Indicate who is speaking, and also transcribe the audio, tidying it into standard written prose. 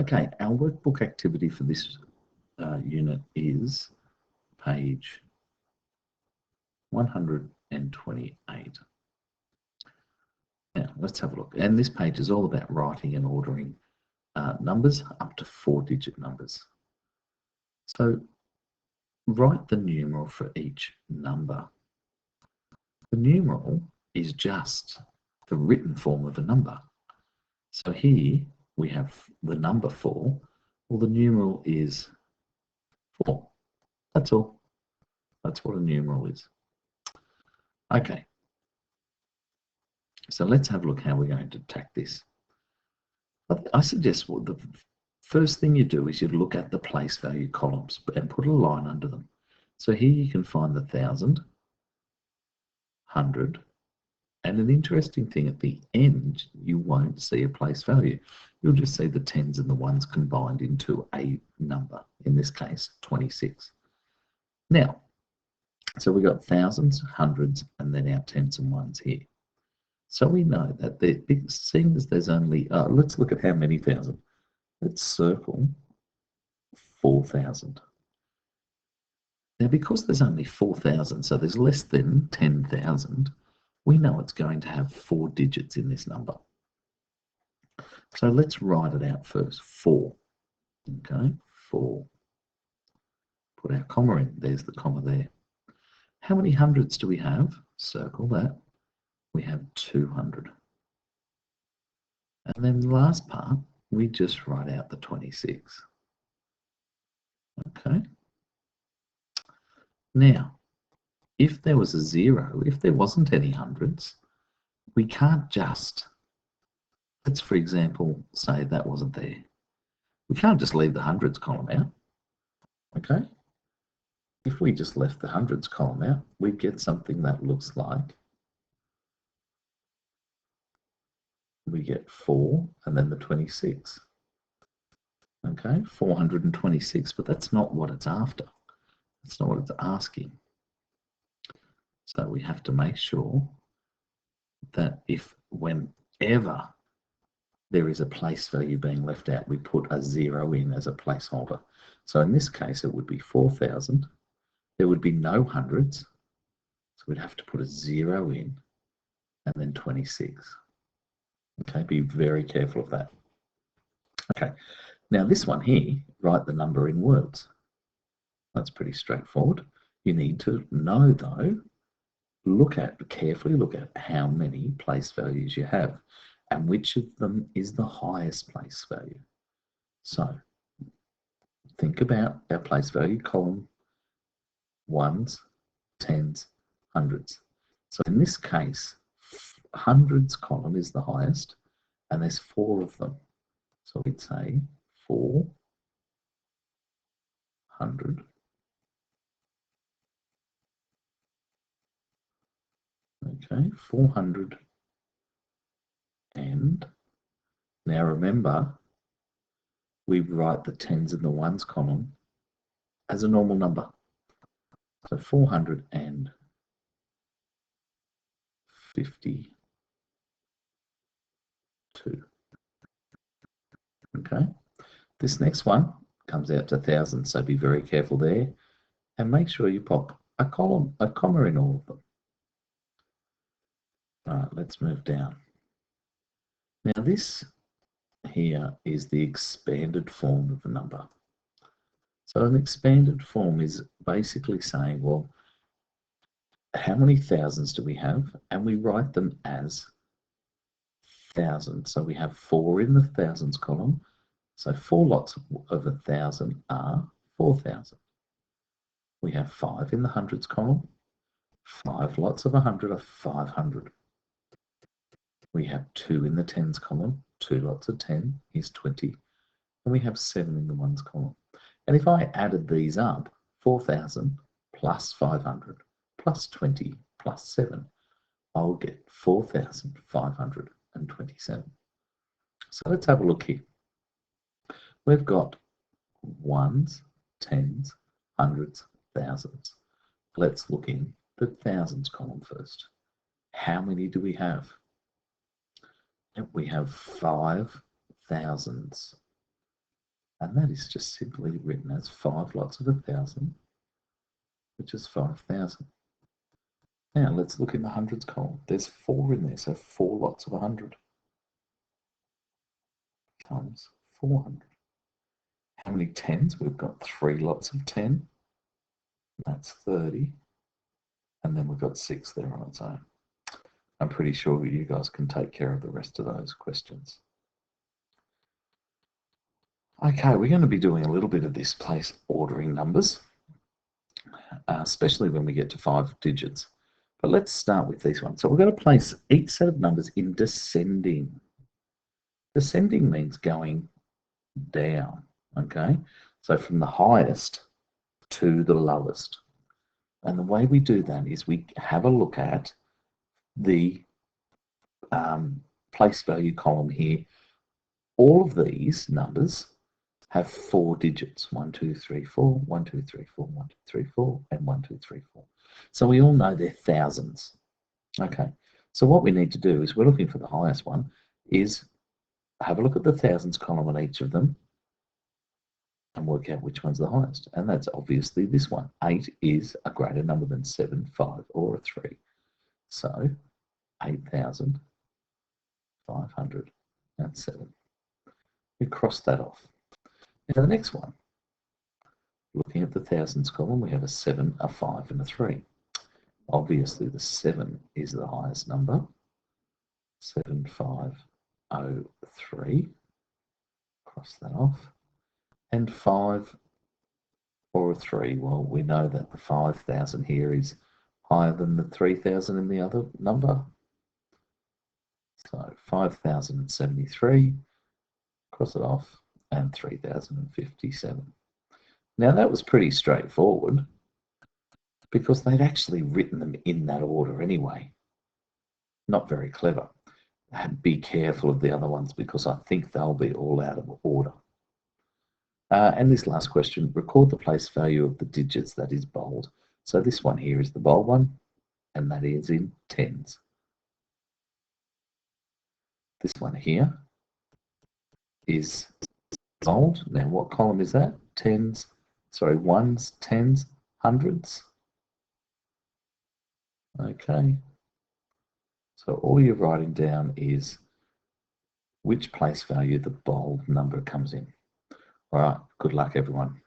Speaker 1: Okay, our workbook activity for this unit is page 128. Now, let's have a look. And this page is all about writing and ordering numbers up to 4-digit numbers. So write the numeral for each number. The numeral is just the written form of a number. So here we have the number 4. Well, the numeral is 4. That's all. That's what a numeral is. Okay. So let's have a look how we're going to attack this. I suggest the first thing you do is you look at the place value columns and put a line under them. So here you can find the 1,000, 100, and an interesting thing at the end, you won't see a place value. You'll just see the tens and the ones combined into a number, in this case 26. Now, so we've got thousands, hundreds, and then our tens and ones here. So we know that seeing as there's only, let's look at how many thousand. Let's circle 4,000. Now, because there's only 4,000, so there's less than 10,000, we know it's going to have 4 digits in this number. So let's write it out first. 4. Okay, 4. Put our comma in. There's the comma there. How many hundreds do we have? Circle that. We have 200. And then the last part, we just write out the 26. Okay. Now, if there was a 0, if there wasn't any hundreds, we can't just, let's for example say that wasn't there. We can't just leave the hundreds column out. Okay. If we just left the hundreds column out, we'd get something that looks like, we get 4 and then the 26. Okay, 426, but that's not what it's after. That's not what it's asking. So we have to make sure that whenever there is a place value being left out, we put a 0 in as a placeholder. So in this case, it would be 4,000. There would be no hundreds. So we'd have to put a 0 in and then 26. Okay, be very careful of that. Okay, now this one here, write the number in words. That's pretty straightforward. You need to know though, carefully look at how many place values you have and which of them is the highest place value. So think about our place value column, ones, tens, hundreds. So in this case, hundreds column is the highest and there's 4 of them. So we'd say 400. Okay, 400. And now remember, we write the tens and the ones column as a normal number. So 452. Okay, this next one comes out to thousands, so be very careful there and make sure you pop a comma in all of them. All right, let's move down. Now this here is the expanded form of a number. So an expanded form is basically saying, well, how many thousands do we have? And we write them as thousands. So we have 4 in the thousands column. So 4 lots of 1,000 are 4,000. We have 5 in the hundreds column. 5 lots of 100 are 500. We have 2 in the tens column. 2 lots of 10 is 20. And we have 7 in the ones column. And if I added these up, 4,000 plus 500 plus 20 plus 7, I'll get 4,527. So let's have a look here. We've got ones, tens, hundreds, thousands. Let's look in the thousands column first. How many do we have? We have 5 thousands. And that is just simply written as 5 lots of 1,000, which is 5,000. Now let's look in the hundreds column. There's 4 in there, so 4 lots of 100 times 400. How many tens? We've got 3 lots of 10. That's 30. And then we've got 6 there on its own. I'm pretty sure you guys can take care of the rest of those questions. Okay, we're going to be doing a little bit of this place ordering numbers, especially when we get to 5 digits. But let's start with these ones. So we're going to place each set of numbers in descending. Descending means going down, okay? So from the highest to the lowest. And the way we do that is we have a look at the place value column here. All of these numbers have 4 digits, 1, 2, 3, 4, 1, 2, 3, 4, 1, 2, 3, 4, and 1, 2, 3, 4. So we all know they're thousands. Okay, so what we need to do is we're looking for the highest one, is have a look at the thousands column on each of them and work out which one's the highest. And that's obviously this one. 8 is a greater number than 7, 5, or a 3. So 8,507. We cross that off. Now the next one, looking at the thousands column, we have a 7, a 5, and a 3. Obviously the 7 is the highest number. 7503. Cross that off. And 5 or a 3. Well, we know that the 5,000 here is higher than the 3,000 in the other number. So 5,073. Cross it off. And 3,057. Now that was pretty straightforward because they'd actually written them in that order anyway. Not very clever. Be careful of the other ones because I think they'll be all out of order. And this last question, record the place value of the digits, that is bold. So this one here is the bold one, and that is in tens. This one here is bold. Now what column is that? Tens, sorry, ones, tens, hundreds. Okay. So all you're writing down is which place value the bold number comes in. All right, good luck everyone.